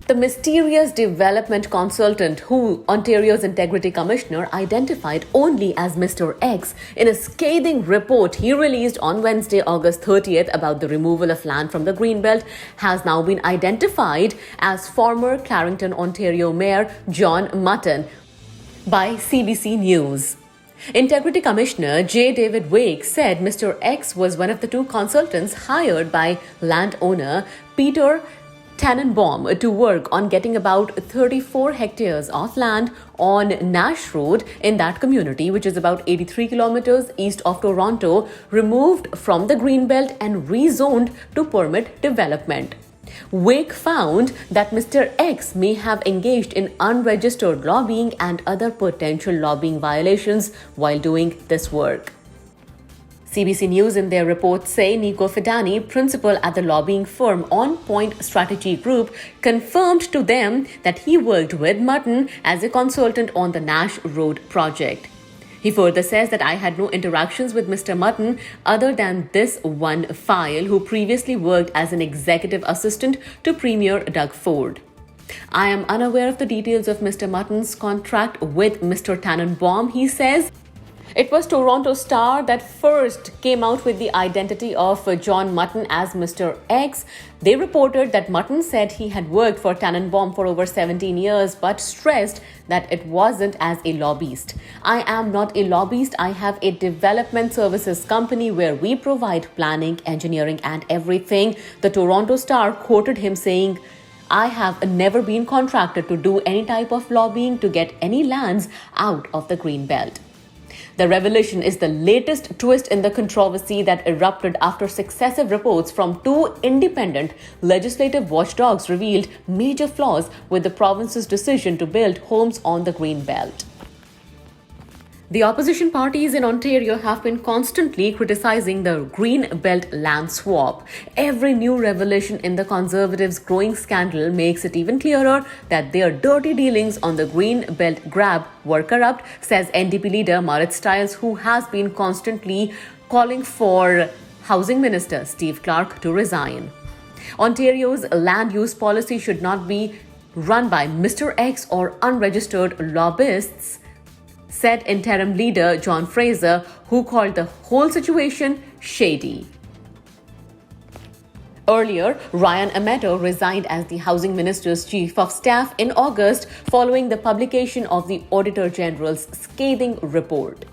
The mysterious development consultant who Ontario's Integrity Commissioner identified only as Mr. X in a scathing report he released on Wednesday, August 30th about the removal of land from the Greenbelt has now been identified as former Clarington, Ontario Mayor John Mutton by CBC News. Integrity Commissioner J. David Wake said Mr. X was one of the two consultants hired by landowner Peter Tannenbaum to work on getting about 34 hectares of land on Nash Road in that community, which is about 83 kilometers east of Toronto, removed from the Greenbelt and rezoned to permit development. Wake found that Mr. X may have engaged in unregistered lobbying and other potential lobbying violations while doing this work. CBC News in their report say Nico Fidani, principal at the lobbying firm On Point Strategy Group, confirmed to them that he worked with Mutton as a consultant on the Nash Road project. He further says that I had no interactions with Mr. Mutton other than this one file, who previously worked as an executive assistant to Premier Doug Ford. I am unaware of the details of Mr. Mutton's contract with Mr. Tannenbaum, he says. It was Toronto Star that first came out with the identity of John Mutton as Mr. X. They reported that Mutton said he had worked for Tannenbaum for over 17 years but stressed that it wasn't as a lobbyist. I am not a lobbyist. I have a development services company where we provide planning, engineering and everything. The Toronto Star quoted him saying, I have never been contracted to do any type of lobbying to get any lands out of the Greenbelt. The revelation is the latest twist in the controversy that erupted after successive reports from two independent legislative watchdogs revealed major flaws with the province's decision to build homes on the Greenbelt. The opposition parties in Ontario have been constantly criticizing the Greenbelt land swap. Every new revelation in the Conservatives' growing scandal makes it even clearer that their dirty dealings on the Greenbelt grab were corrupt, says NDP leader Marit Stiles, who has been constantly calling for Housing Minister Steve Clark to resign. Ontario's land use policy should not be run by Mr. X or unregistered lobbyists, said interim leader John Fraser, who called the whole situation shady. Earlier, Ryan Amato resigned as the Housing Minister's Chief of Staff in August following the publication of the Auditor General's scathing report.